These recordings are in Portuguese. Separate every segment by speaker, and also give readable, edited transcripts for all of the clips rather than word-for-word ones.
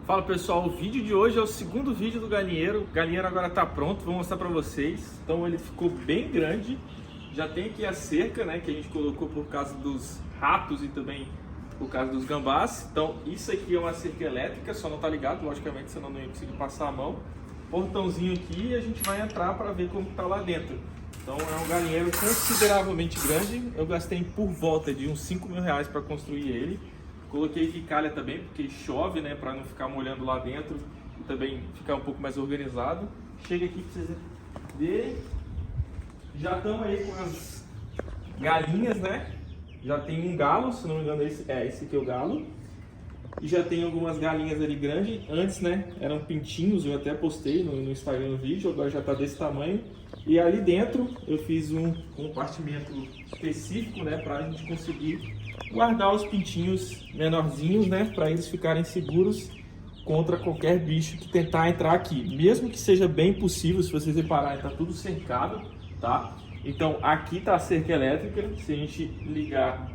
Speaker 1: Fala pessoal, o vídeo de hoje é o segundo vídeo do galinheiro. O galinheiro agora está pronto, vou mostrar para vocês. Então ele ficou bem grande. Já tem aqui a cerca, né, que a gente colocou por causa dos ratos e também por causa dos gambás. Então isso aqui é uma cerca elétrica, só não está ligado, logicamente, senão não ia conseguir passar a mão. Portãozinho aqui e a gente vai entrar para ver como está lá dentro. Então é um galinheiro consideravelmente grande. Eu gastei por volta de uns R$ 5.000 para construir ele. Coloquei aqui calha também, porque chove, né, para não ficar molhando lá dentro e também ficar um pouco mais organizado. Chega aqui para vocês verem. Já estamos aí com as galinhas, né? Já tem um galo, se não me engano, esse aqui é o galo. E já tem algumas galinhas ali grandes. Antes, né, eram pintinhos, eu até postei no Instagram no vídeo, agora já está desse tamanho. E ali dentro eu fiz um compartimento específico, né, para a gente conseguir guardar os pintinhos menorzinhos, né, para eles ficarem seguros contra qualquer bicho que tentar entrar aqui. Mesmo que seja bem possível, se vocês repararem, está tudo cercado, tá? Então aqui está a cerca elétrica, se a gente ligar,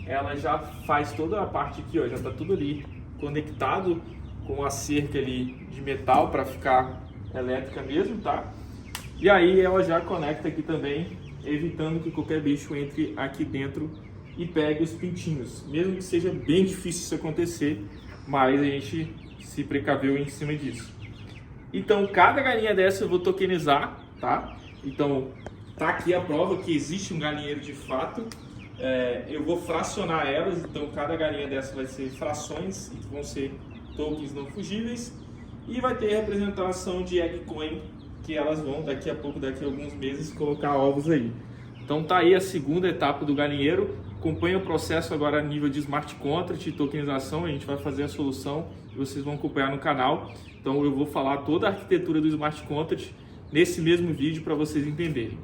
Speaker 1: ela já faz toda a parte aqui, ó, já está tudo ali conectado com a cerca ali de metal para ficar elétrica mesmo, tá? E aí ela já conecta aqui também, evitando que qualquer bicho entre aqui dentro e pegue os pintinhos. Mesmo que seja bem difícil isso acontecer, mas a gente se precaveu em cima disso. Então cada galinha dessa eu vou tokenizar, tá? Então tá aqui a prova que existe um galinheiro de fato. Eu vou fracionar elas, então cada galinha dessa vai ser frações, e vão ser tokens não fugíveis. E vai ter representação de Eggcoin, que elas vão daqui a pouco, daqui a alguns meses, colocar ovos aí. Então tá aí a segunda etapa do galinheiro. Acompanha o processo agora a nível de smart contract e tokenização. A gente vai fazer a solução e vocês vão acompanhar no canal. Então eu vou falar toda a arquitetura do smart contract nesse mesmo vídeo para vocês entenderem.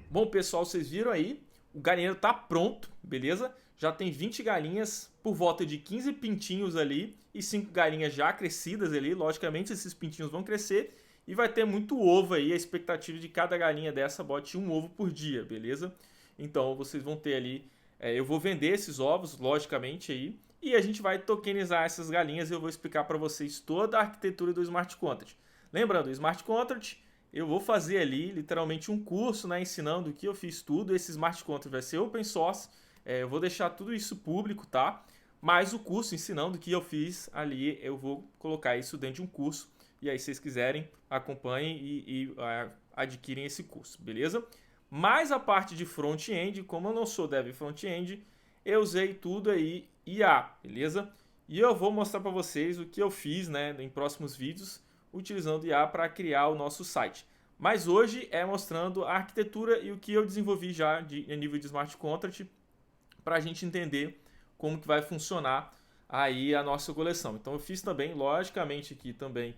Speaker 1: Bom pessoal, vocês viram aí, o galinheiro tá pronto, beleza? Já tem 20 galinhas, por volta de 15 pintinhos ali e 5 galinhas já crescidas ali. Logicamente esses pintinhos vão crescer e vai ter muito ovo aí. A expectativa de cada galinha dessa bote um ovo por dia, beleza? Então vocês vão ter ali, eu vou vender esses ovos, logicamente aí, e a gente vai tokenizar essas galinhas e eu vou explicar para vocês toda a arquitetura do Smart Contract. Lembrando, o Smart Contract, eu vou fazer ali literalmente um curso, né, ensinando o que eu fiz tudo. Esse Smart Contract vai ser open source, eu vou deixar tudo isso público, tá? Mas o curso ensinando o que eu fiz ali, eu vou colocar isso dentro de um curso. E aí, se vocês quiserem, acompanhem e adquirem esse curso, beleza? Mas a parte de front-end, como eu não sou dev front-end, eu usei tudo aí IA, beleza? E eu vou mostrar para vocês o que eu fiz, né, em próximos vídeos, utilizando IA para criar o nosso site. Mas hoje é mostrando a arquitetura e o que eu desenvolvi já a nível de Smart Contract, para a gente entender como que vai funcionar aí a nossa coleção. Então eu fiz também, logicamente aqui também,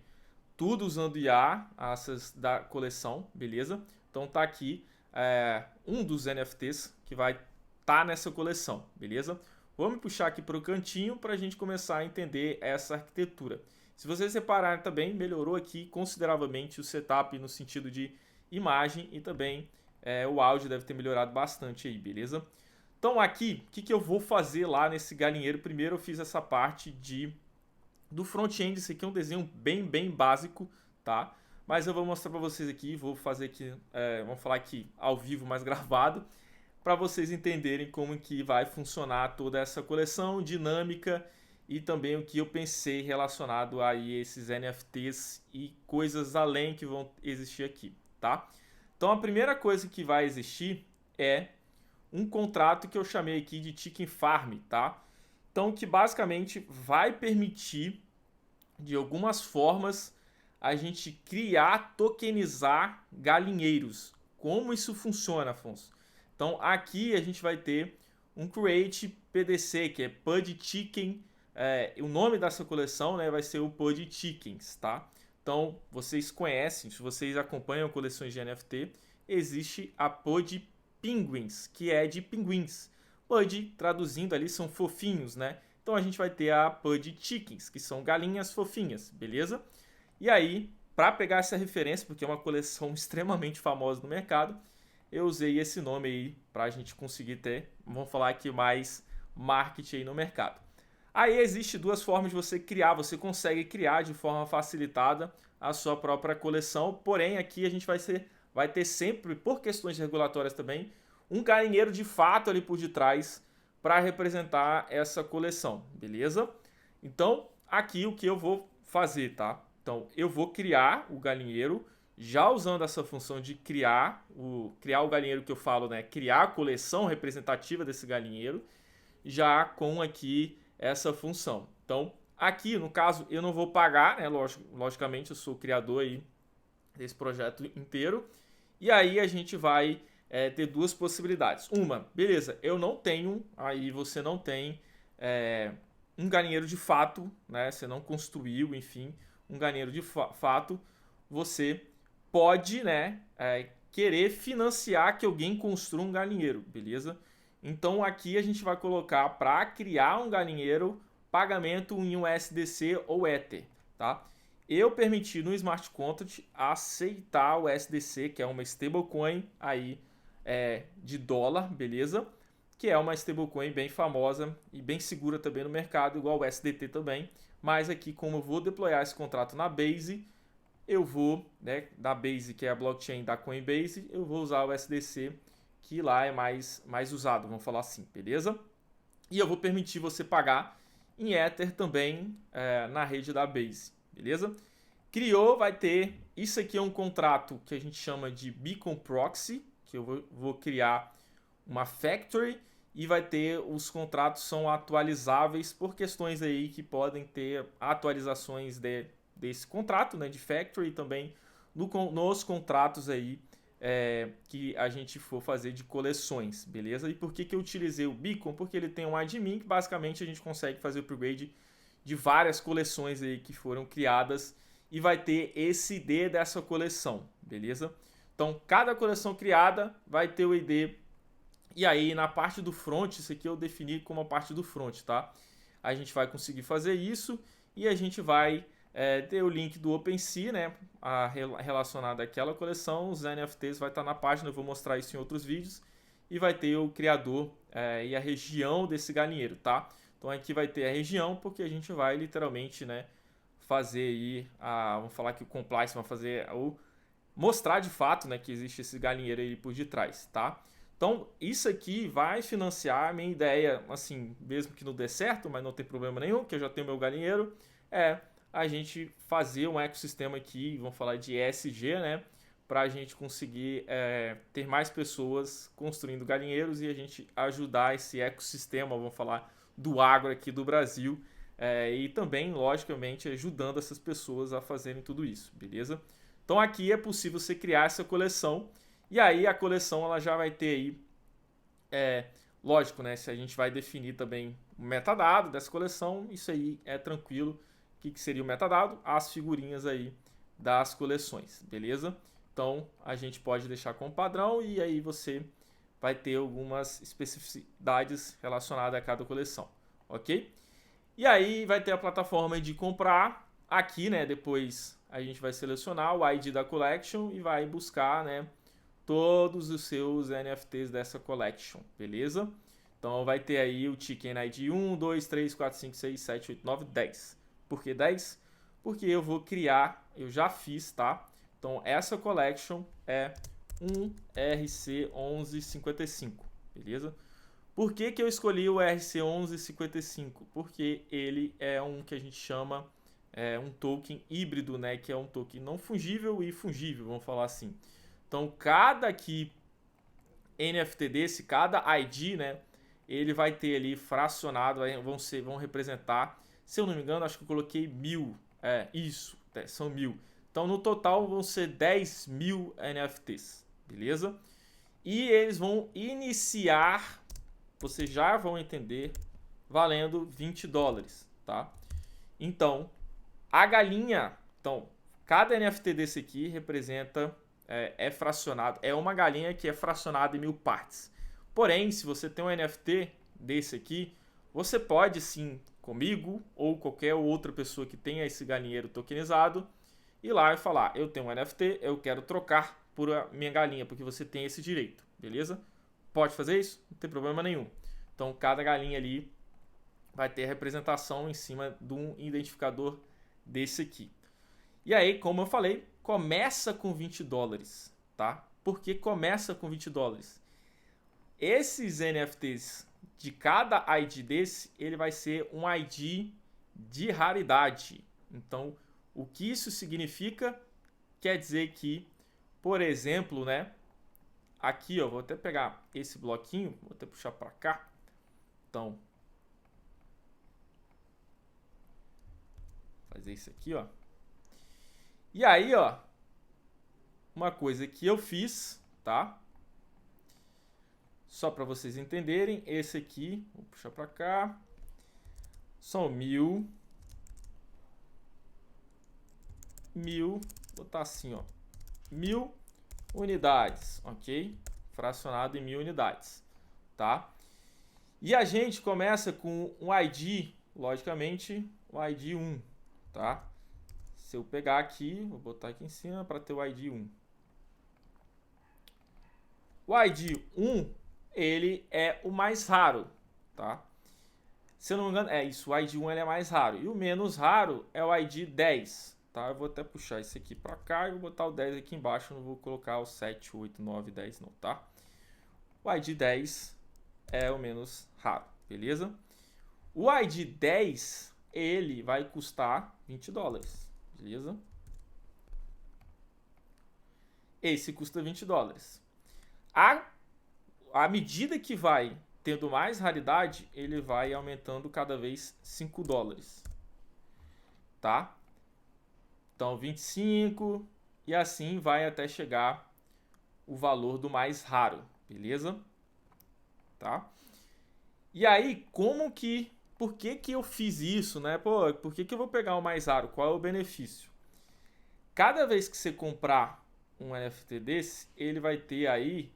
Speaker 1: tudo usando IA, essas da coleção, beleza? Então tá aqui um dos NFTs que vai estar nessa coleção, beleza? Vamos puxar aqui para o cantinho para a gente começar a entender essa arquitetura. Se vocês repararem também, melhorou aqui consideravelmente o setup no sentido de imagem e também o áudio deve ter melhorado bastante aí, beleza? Então aqui, o que eu vou fazer lá nesse galinheiro? Primeiro eu fiz essa parte do front-end. Esse aqui é um desenho bem básico, tá? Mas eu vou mostrar para vocês aqui, vou fazer aqui, vamos falar aqui ao vivo, mais gravado, para vocês entenderem como que vai funcionar toda essa coleção dinâmica e também o que eu pensei relacionado a esses NFTs e coisas além que vão existir aqui, tá? Então a primeira coisa que vai existir é um contrato que eu chamei aqui de Chicken Farm, tá? Então, que basicamente vai permitir, de algumas formas, a gente criar, tokenizar galinheiros. Como isso funciona, Afonso? Então, aqui a gente vai ter um Create PDC, que é Pud Chicken. O nome dessa coleção, né, vai ser o Pud Chickens, tá? Então, vocês conhecem, se vocês acompanham coleções de NFT, existe a Pud Penguins, que é de pinguins. Pud, traduzindo ali, são fofinhos, né? Então a gente vai ter a Pud Chickens, que são galinhas fofinhas, beleza? E aí, para pegar essa referência, porque é uma coleção extremamente famosa no mercado, eu usei esse nome aí para a gente conseguir ter, vamos falar aqui, mais marketing aí no mercado. Aí existe duas formas de você criar, você consegue criar de forma facilitada a sua própria coleção, porém aqui a gente vai ter sempre, por questões regulatórias também, um galinheiro de fato ali por detrás para representar essa coleção, beleza? Então aqui o que eu vou fazer, tá? Então eu vou criar o galinheiro, já usando essa função de criar o galinheiro que eu falo, né? Criar a coleção representativa desse galinheiro, já com aqui essa função. Então, aqui no caso eu não vou pagar, né? Logicamente eu sou o criador aí desse projeto inteiro. E aí a gente vai ter duas possibilidades. Uma, beleza, eu não tenho, aí você não tem um galinheiro de fato, né? Você não construiu, enfim, um galinheiro de fato. Você pode, né, querer financiar que alguém construa um galinheiro, beleza? Então aqui a gente vai colocar para criar um galinheiro pagamento em USDC ou Ether, tá? Eu permiti no Smart Contract aceitar o USDC, que é uma stablecoin aí de dólar, beleza? Que é uma stablecoin bem famosa e bem segura também no mercado, igual o USDT também. Mas aqui, como eu vou deployar esse contrato na Base, eu vou, né, da Base, que é a blockchain da Coinbase, eu vou usar o USDC, que lá é mais usado, vamos falar assim, beleza? E eu vou permitir você pagar em Ether também na rede da Base, beleza? Criou, vai ter, isso aqui é um contrato que a gente chama de Beacon Proxy, que eu vou criar uma factory e vai ter, os contratos são atualizáveis por questões aí que podem ter atualizações desse contrato, né, de factory, e também nos contratos aí que a gente for fazer de coleções, beleza? E por que eu utilizei o Beacon? Porque ele tem um admin que basicamente a gente consegue fazer o upgrade de várias coleções aí que foram criadas e vai ter esse ID dessa coleção, beleza? Então, cada coleção criada vai ter o ID. E aí, na parte do front, isso aqui eu defini como a parte do front, tá? A gente vai conseguir fazer isso e a gente vai ter o link do OpenSea, né? Relacionado àquela coleção. Os NFTs vai estar na página, eu vou mostrar isso em outros vídeos. E vai ter o criador e a região desse galinheiro, tá? Então aqui vai ter a região, porque a gente vai literalmente, né, fazer aí, vamos falar que o compliance vai fazer mostrar de fato, né, que existe esse galinheiro aí por detrás, tá? Então, isso aqui vai financiar a minha ideia, assim, mesmo que não dê certo, mas não tem problema nenhum, que eu já tenho meu galinheiro, a gente fazer um ecossistema aqui, vamos falar de ESG, né, para a gente conseguir ter mais pessoas construindo galinheiros e a gente ajudar esse ecossistema, vamos falar, do agro aqui do Brasil, e também, logicamente, ajudando essas pessoas a fazerem tudo isso, beleza? Então aqui é possível você criar essa coleção. E aí a coleção ela já vai ter aí, lógico, né? Se a gente vai definir também o metadado dessa coleção, isso aí é tranquilo. O que seria o metadado? As figurinhas aí das coleções, beleza? Então a gente pode deixar como padrão e aí você vai ter algumas especificidades relacionadas a cada coleção, ok? E aí vai ter a plataforma de comprar aqui, né? Depois a gente vai selecionar o ID da collection e vai buscar, né, todos os seus NFTs dessa collection, beleza? Então vai ter aí o Chicken ID 1, 2, 3, 4, 5, 6, 7, 8, 9, 10. Por que 10? Porque eu vou criar, eu já fiz, tá? Então essa collection é um RC1155, beleza? Por que eu escolhi o RC1155? Porque ele é um que a gente chama um token híbrido, né? Que é um token não fungível e fungível, vamos falar assim. Então, cada aqui NFT desse, cada ID, né? Ele vai ter ali fracionado, vão representar, se eu não me engano, acho que eu coloquei 1000. Isso, são 1000. Então, no total, vão ser 10.000 NFTs, beleza? E eles vão iniciar, vocês já vão entender, valendo $20, tá? Então, a galinha, então, cada NFT desse aqui representa, é fracionado, é uma galinha que é fracionada em 1000 partes. Porém, se você tem um NFT desse aqui, você pode sim, comigo ou qualquer outra pessoa que tenha esse galinheiro tokenizado, ir lá e falar, eu tenho um NFT, eu quero trocar por a minha galinha, porque você tem esse direito, beleza? Pode fazer isso? Não tem problema nenhum. Então, cada galinha ali vai ter representação em cima de um identificador desse aqui. E aí, como eu falei, começa com 20 dólares, tá? Por que começa com 20 dólares? Esses NFTs de cada ID desse, ele vai ser um ID de raridade. Então, o que isso significa? Quer dizer que, por exemplo, né? Aqui, ó, vou até pegar esse bloquinho, vou até puxar para cá. Então, fazer isso aqui, ó. E aí, ó, uma coisa que eu fiz, tá? Só para vocês entenderem, esse aqui, vou puxar para cá, são 1000, vou botar assim, ó, 1000 unidades, ok? Fracionado em 1000 unidades, tá? E a gente começa com um ID, logicamente, o ID 1, tá? Se eu pegar aqui, vou botar aqui em cima para ter o ID 1. O ID 1, ele é o mais raro, tá? Se eu não me engano, é isso, o ID 1 ele é mais raro. E o menos raro é o ID 10, tá? Eu vou até puxar esse aqui para cá e vou botar o 10 aqui embaixo, não vou colocar o 7, 8, 9, 10 não, tá? O ID 10 é o menos raro, beleza? O ID 10, ele vai custar 20 dólares, beleza? Esse custa 20 dólares. À medida que vai tendo mais raridade, ele vai aumentando cada vez 5 dólares, tá? Então 25 e assim vai até chegar o valor do mais raro, beleza? Tá? E aí, por que eu fiz isso, né? Pô, por que eu vou pegar o mais raro? Qual é o benefício? Cada vez que você comprar um NFT desse, ele vai ter aí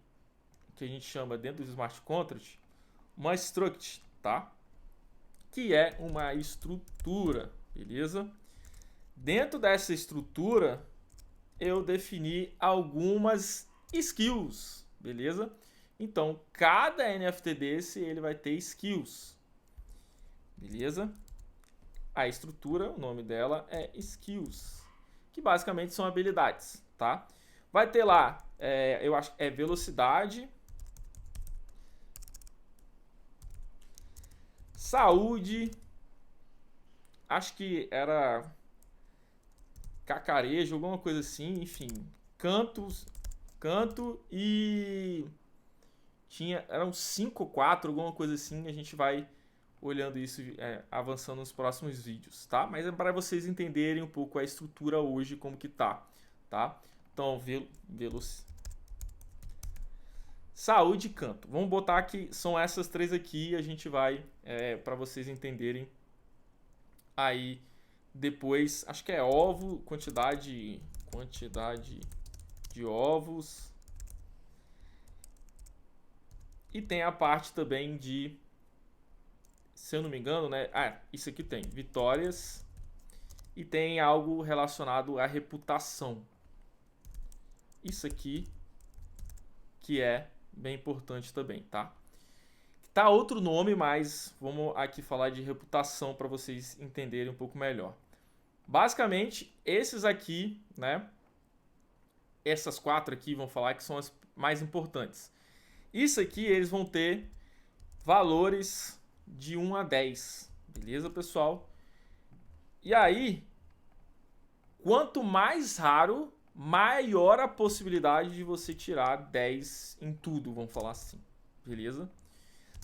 Speaker 1: que a gente chama dentro do smart contract uma struct, tá? Que é uma estrutura, beleza? Dentro dessa estrutura eu defini algumas skills, beleza? Então cada NFT desse ele vai ter skills, beleza? A estrutura, o nome dela é skills, que basicamente são habilidades, tá? Vai ter lá, eu acho que é velocidade, saúde, acho que era cacarejo, alguma coisa assim, enfim, canto e eram 5 ou 4, alguma coisa assim, a gente vai olhando isso, avançando nos próximos vídeos, tá? Mas é para vocês entenderem um pouco a estrutura hoje, como que tá? Então, saúde e canto. Vamos botar que são essas três aqui, a gente vai, para vocês entenderem aí depois, acho que é ovo, quantidade de ovos. E tem a parte também de, se eu não me engano, né? Isso aqui tem vitórias e tem algo relacionado à reputação. Isso aqui que é bem importante também, tá? Tá outro nome, mas vamos aqui falar de reputação para vocês entenderem um pouco melhor. Basicamente, esses aqui, né? Essas 4 aqui vão falar que são as mais importantes. Isso aqui, eles vão ter valores de 1 a 10. Beleza, pessoal? E aí, quanto mais raro, maior a possibilidade de você tirar 10 em tudo, vamos falar assim. Beleza?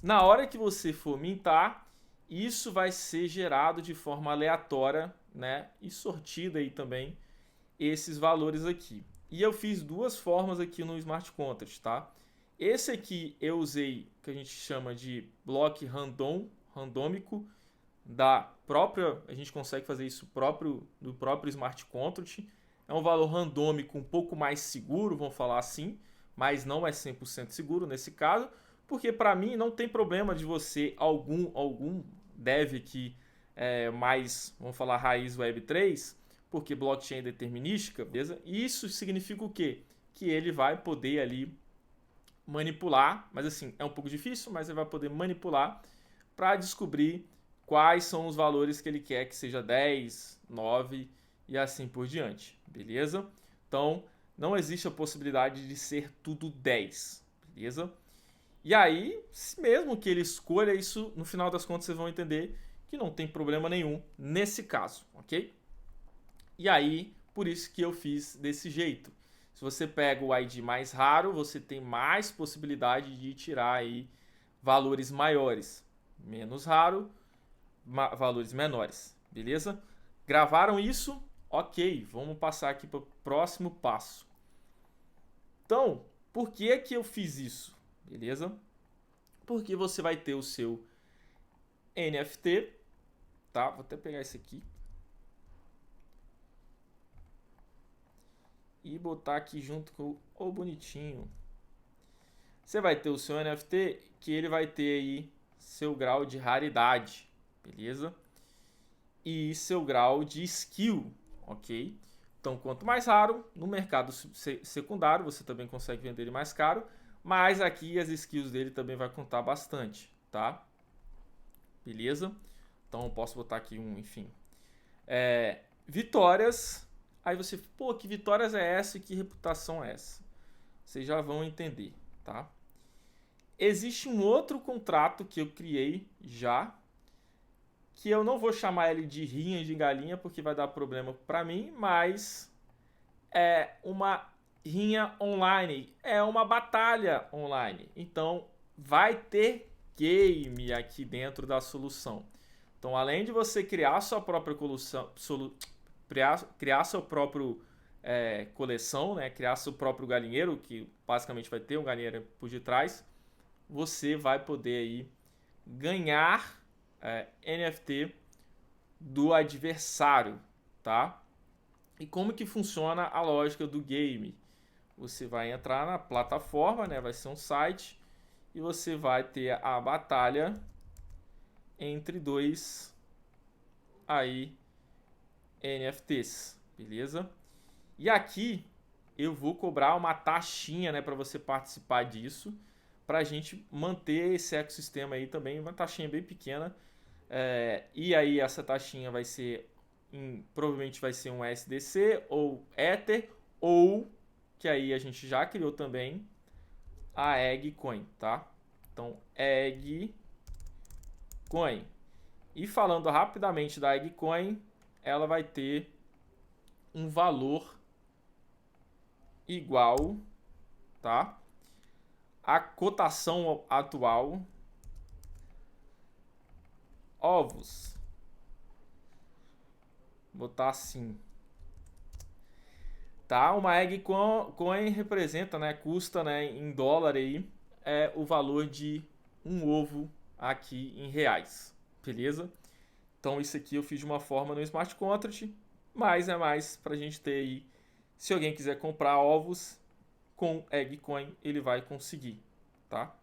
Speaker 1: Na hora que você for mintar, isso vai ser gerado de forma aleatória, né? E sortida aí também esses valores aqui. E eu fiz 2 formas aqui no Smart Contract, tá? Esse aqui eu usei, que a gente chama de bloco randômico da própria, a gente consegue fazer isso do próprio Smart Contract. É um valor randômico um pouco mais seguro, vamos falar assim, mas não é 100% seguro nesse caso, porque para mim não tem problema de você, algum dev aqui mais, vamos falar, raiz Web3, porque blockchain é determinística, beleza? E isso significa o quê? Que ele vai poder ali manipular, mas assim, é um pouco difícil, mas ele vai poder manipular para descobrir quais são os valores que ele quer que seja 10, 9 e assim por diante, beleza? Então, não existe a possibilidade de ser tudo 10, beleza? E aí, mesmo que ele escolha isso, no final das contas vocês vão entender que não tem problema nenhum nesse caso, ok? E aí, por isso que eu fiz desse jeito. Se você pega o ID mais raro, você tem mais possibilidade de tirar aí valores maiores. Menos raro, valores menores, beleza? Gravaram isso? Ok, vamos passar aqui para o próximo passo. Então, por que que eu fiz isso? Beleza? Porque você vai ter o seu NFT, tá? Vou até pegar esse aqui e botar aqui junto com o bonitinho. Você vai ter o seu NFT que ele vai ter aí seu grau de raridade, beleza? E seu grau de skill, ok? Então, quanto mais raro, no mercado secundário você também consegue vender ele mais caro, mas aqui as skills dele também vai contar bastante, tá? Beleza? Então, eu posso botar aqui enfim. Vitórias. Aí você, pô, que vitórias é essa e que reputação é essa? Vocês já vão entender, tá? Existe um outro contrato que eu criei já, que eu não vou chamar ele de rinha de galinha porque vai dar problema para mim, mas é uma rinha online, é uma batalha online. Então vai ter game aqui dentro da solução. Então, além de você criar sua própria criar seu próprio coleção, né? Criar seu próprio galinheiro, que basicamente vai ter um galinheiro por detrás, você vai poder aí ganhar NFT do adversário, tá? E como que funciona a lógica do game? Você vai entrar na plataforma, né? Vai ser um site e você vai ter a batalha entre dois aí NFTs, beleza? E aqui eu vou cobrar uma taxinha, né, para você participar disso, para a gente manter esse ecossistema aí também, uma taxinha bem pequena. E aí essa taxinha vai ser, provavelmente vai ser um SDC ou Ether, ou que aí a gente já criou também a Eggcoin, tá? Então Eggcoin. E falando rapidamente da Eggcoin, ela vai ter um valor igual, tá? A cotação atual. Ovos. Vou botar assim. Tá? Uma Eggcoin representa, né? Custa, né, em dólar aí, o valor de um ovo aqui em reais. Beleza? Então isso aqui eu fiz de uma forma no Smart Contract, mas é mais para a gente ter aí. Se alguém quiser comprar ovos com Eggcoin, ele vai conseguir, tá?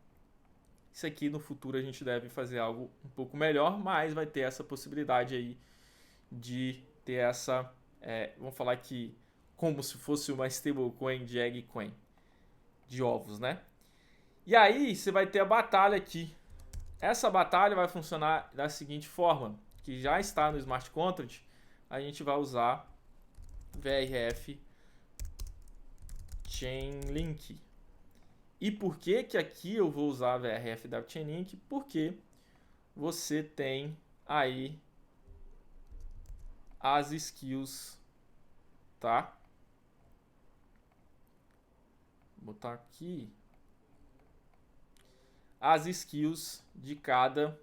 Speaker 1: Isso aqui no futuro a gente deve fazer algo um pouco melhor, mas vai ter essa possibilidade aí de ter essa, vamos falar aqui, como se fosse uma stablecoin de Eggcoin, de ovos, né? E aí você vai ter a batalha aqui. Essa batalha vai funcionar da seguinte forma, que já está no Smart Contract, a gente vai usar VRF Chainlink. E por que que aqui eu vou usar VRF da Chainlink? Porque você tem aí as skills, tá? Vou botar aqui as skills de cada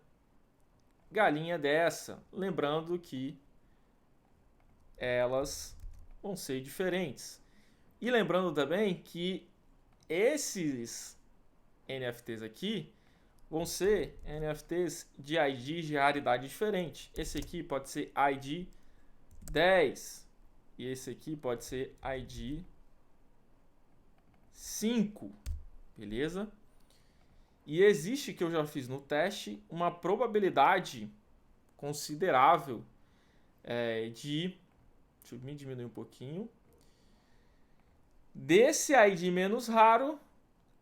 Speaker 1: galinha dessa, lembrando que elas vão ser diferentes. E lembrando também que esses NFTs aqui vão ser NFTs de ID de raridade diferente. Esse aqui pode ser ID 10 e esse aqui pode ser ID 5, beleza? E existe, que eu já fiz no teste, uma probabilidade considerável de... Deixa eu me diminuir um pouquinho. Desse ID menos raro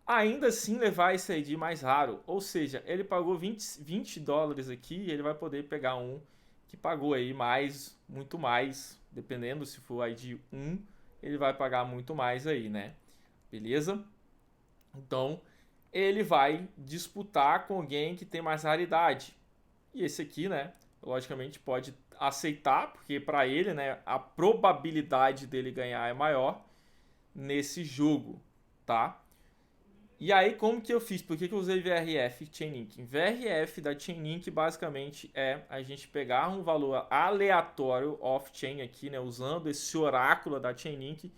Speaker 1: ainda assim levar esse ID mais raro. Ou seja, ele pagou 20 dólares aqui, ele vai poder pegar um que pagou aí mais, muito mais, dependendo se for ID 1, ele vai pagar muito mais aí, né? Beleza? Então, ele vai disputar com alguém que tem mais raridade. E esse aqui, né, logicamente pode aceitar, porque para ele, né, a probabilidade dele ganhar é maior nesse jogo, tá? E aí, como que eu fiz? Por que eu usei VRF Chainlink? VRF da Chainlink basicamente é a gente pegar um valor aleatório off-chain aqui, né, usando esse oráculo da Chainlink,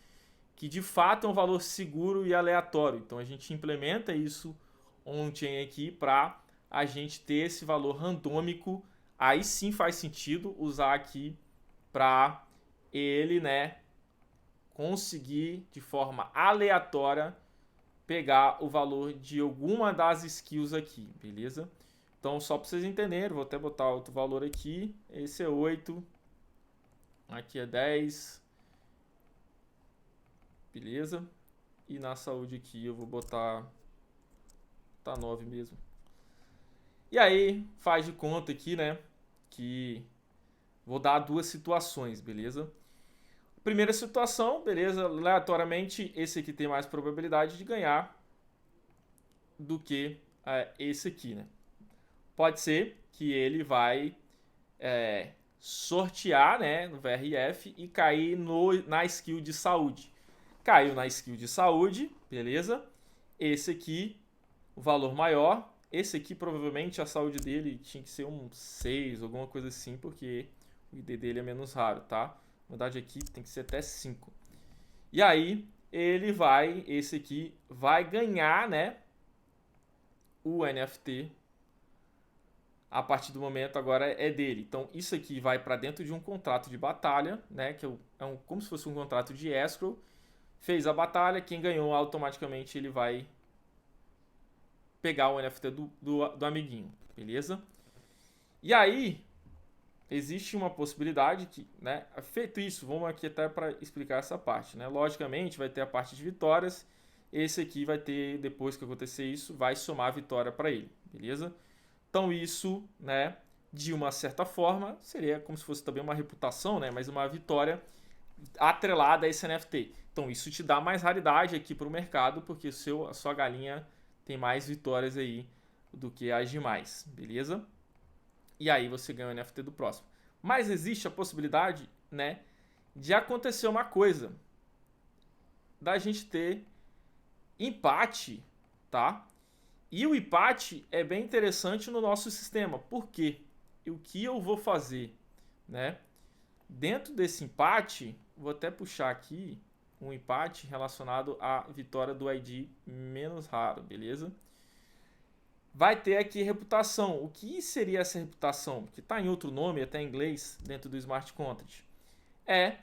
Speaker 1: que de fato é um valor seguro e aleatório. Então a gente implementa isso on-chain aqui para a gente ter esse valor randômico. Aí sim faz sentido usar aqui para ele, né, conseguir de forma aleatória pegar o valor de alguma das skills aqui, beleza? Então, só para vocês entenderem, vou até botar outro valor aqui. Esse é 8, aqui é 10, beleza? E na saúde aqui eu vou botar, tá 9 mesmo. E aí, faz de conta aqui, né, que vou dar duas situações, beleza? Primeira situação, beleza, aleatoriamente esse aqui tem mais probabilidade de ganhar do que esse aqui, né? Pode ser que ele vai sortear, né, no VRF e cair na skill de saúde. Caiu na skill de saúde, beleza? Esse aqui, o valor maior. Esse aqui, provavelmente, a saúde dele tinha que ser um 6, alguma coisa assim, porque o ID dele é menos raro, tá? Na verdade, aqui tem que ser até 5. E aí, ele vai, esse aqui, vai ganhar, né, o NFT. A partir do momento agora é dele. Então, isso aqui vai para dentro de um contrato de batalha, né, que como se fosse um contrato de escrow. Fez a batalha, quem ganhou automaticamente ele vai pegar o NFT do amiguinho, beleza? E aí, existe uma possibilidade que, né, feito isso, vamos aqui até para explicar essa parte, né? Logicamente, vai ter a parte de vitórias. Esse aqui vai ter, depois que acontecer isso, vai somar a vitória para ele, beleza? Então isso, né, de uma certa forma, seria como se fosse também uma reputação, né, mas uma vitória atrelada a esse NFT. Então isso te dá mais raridade aqui para o mercado, porque a sua galinha tem mais vitórias aí do que as demais, beleza? E aí você ganha o NFT do próximo. Mas existe a possibilidade, né, de acontecer uma coisa, da gente ter empate, tá? E o empate é bem interessante no nosso sistema. Por quê? O que eu vou fazer, né? Dentro desse empate, vou até puxar aqui um empate relacionado à vitória do ID menos raro, beleza? Vai ter aqui reputação. O que seria essa reputação? Que está em outro nome, até em inglês, dentro do Smart Contract. É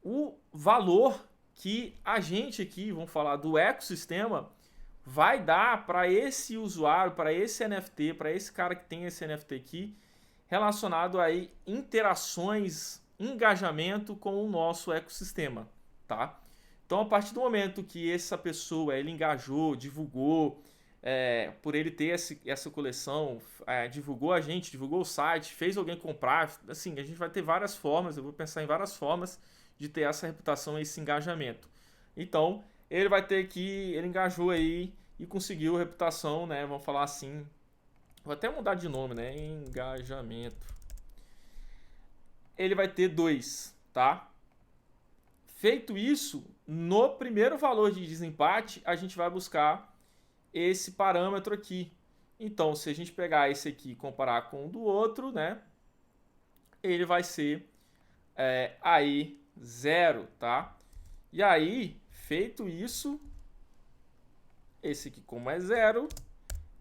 Speaker 1: o valor que a gente aqui, vamos falar do ecossistema, vai dar para esse usuário, para esse NFT, para esse cara que tem esse NFT aqui, relacionado a interações, engajamento com o nosso ecossistema, tá? Então, a partir do momento que essa pessoa ele engajou, divulgou, por ele ter essa coleção, divulgou a gente, divulgou o site, fez alguém comprar, assim, a gente vai ter várias formas, eu vou pensar em várias formas de ter essa reputação, esse engajamento. Então, ele vai ter que, ele engajou aí e conseguiu reputação, né? Vamos falar assim. Vou até mudar de nome, né? Engajamento. Ele vai ter 2, tá? Feito isso, no primeiro valor de desempate, a gente vai buscar esse parâmetro aqui. Então, se a gente pegar esse aqui e comparar com o do outro, né? Ele vai ser aí 0, tá? E aí, feito isso, esse aqui como é 0,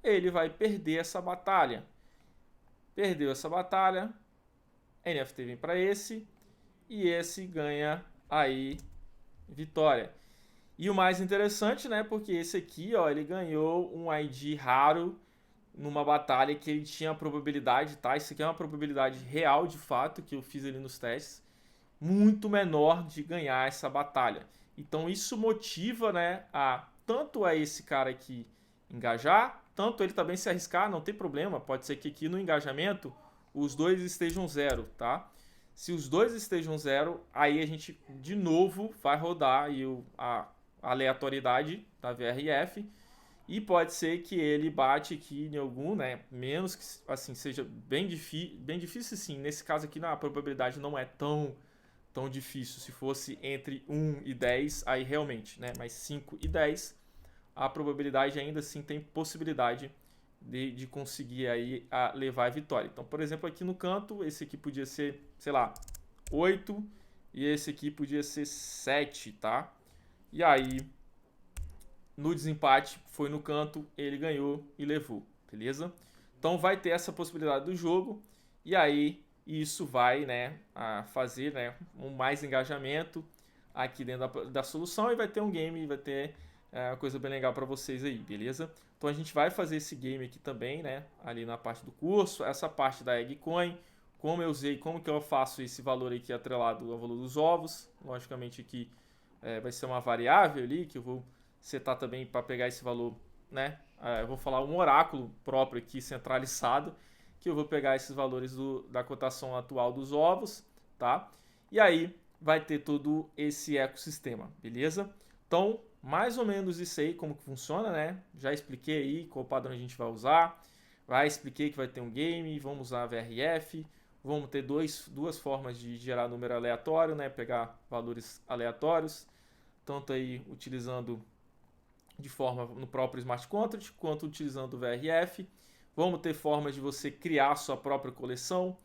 Speaker 1: ele vai perder essa batalha. Perdeu essa batalha, NFT vem para esse, e esse ganha aí vitória. E o mais interessante, né, porque esse aqui, ó, ele ganhou um ID raro numa batalha que ele tinha a probabilidade, tá? Isso aqui é uma probabilidade real, de fato, que eu fiz ali nos testes, muito menor de ganhar essa batalha. Então isso motiva, né, a tanto a esse cara aqui engajar, tanto ele também se arriscar, não tem problema. Pode ser que aqui no engajamento os dois estejam 0, tá? Se os dois estejam 0, aí a gente de novo vai rodar aí a aleatoriedade da VRF e pode ser que ele bate aqui em algum, né? Menos que assim seja bem difícil sim. Nesse caso aqui a probabilidade não é tão difícil. Se fosse entre 1 e 10, aí realmente, né? Mas 5 e 10, a probabilidade ainda assim tem possibilidade de conseguir aí levar a vitória. Então, por exemplo, aqui no canto, esse aqui podia ser, sei lá, 8 e esse aqui podia ser 7, tá? E aí, no desempate, foi no canto, ele ganhou e levou, beleza? Então, vai ter essa possibilidade do jogo e aí isso vai, né, fazer, né, mais engajamento aqui dentro da solução e vai ter um game, vai ter uma coisa bem legal para vocês aí, beleza? Então a gente vai fazer esse game aqui também, né? Ali na parte do curso, essa parte da Eggcoin, como eu usei, como que eu faço esse valor aqui atrelado ao valor dos ovos. Logicamente aqui vai ser uma variável ali que eu vou setar também para pegar esse valor, né? Eu vou falar um oráculo próprio aqui centralizado, que eu vou pegar esses valores da cotação atual dos ovos, tá? E aí vai ter todo esse ecossistema, beleza? Então, mais ou menos isso aí, como que funciona, né? Já expliquei aí qual padrão a gente vai usar. Expliquei que vai ter um game, vamos usar a VRF. Vamos ter duas formas de gerar número aleatório, né? Pegar valores aleatórios, tanto aí utilizando de forma no próprio Smart Contract, quanto utilizando o VRF. Vamos ter formas de você criar a sua própria coleção.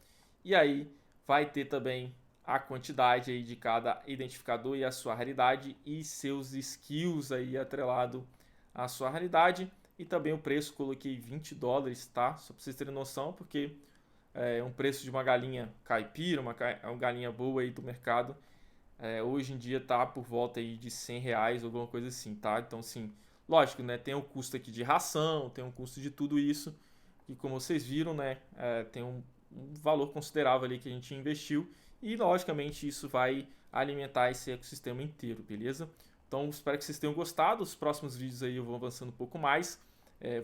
Speaker 1: E aí vai ter também a quantidade aí de cada identificador e a sua raridade e seus skills aí atrelado à sua raridade. E também o preço, coloquei $20, tá? Só para vocês terem noção, porque é um preço de uma galinha caipira, uma galinha boa aí do mercado. Hoje em dia tá por volta aí de R$100, alguma coisa assim, tá? Então, sim, lógico, né? Tem o custo aqui de ração, tem um custo de tudo isso. E como vocês viram, né? Tem um valor considerável ali que a gente investiu. E, logicamente, isso vai alimentar esse ecossistema inteiro, beleza? Então, espero que vocês tenham gostado. Os próximos vídeos aí eu vou avançando um pouco mais.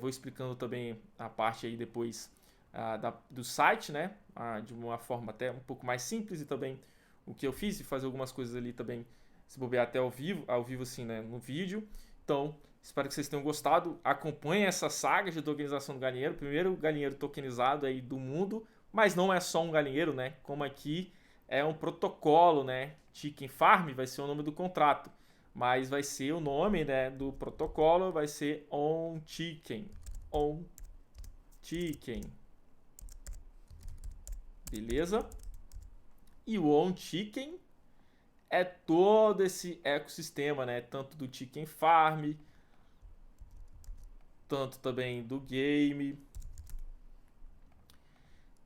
Speaker 1: Vou explicando também a parte aí depois do site, né? De uma forma até um pouco mais simples e também o que eu fiz e fazer algumas coisas ali também, se bobear até ao vivo assim, né? No vídeo. Então, espero que vocês tenham gostado. Acompanhem essa saga de tokenização do galinheiro. Primeiro galinheiro tokenizado aí do mundo, mas não é só um galinheiro, né? Como aqui é um protocolo, né? Chicken Farm vai ser o nome do contrato, mas vai ser o nome, né, do protocolo, vai ser OnChicken. OnChicken. Beleza? E o OnChicken é todo esse ecossistema, né? Tanto do Chicken Farm, tanto também do game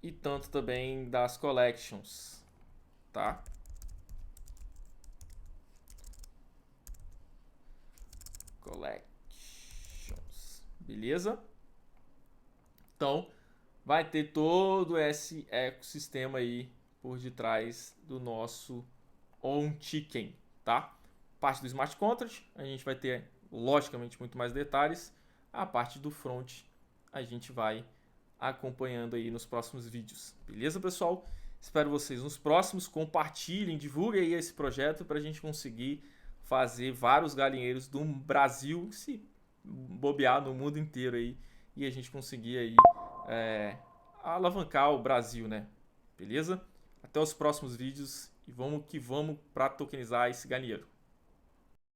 Speaker 1: e tanto também das collections, tá? Collections, beleza? Então, vai ter todo esse ecossistema aí por detrás do nosso OnChicken, tá? Parte do Smart Contract, a gente vai ter, logicamente, muito mais detalhes. A parte do front, a gente vai acompanhando aí nos próximos vídeos. Beleza, pessoal? Espero vocês nos próximos. Compartilhem, divulguem aí esse projeto para a gente conseguir fazer vários galinheiros do Brasil, se bobear no mundo inteiro aí, e a gente conseguir aí alavancar o Brasil, né? Beleza? Até os próximos vídeos e vamos que vamos para tokenizar esse galinheiro.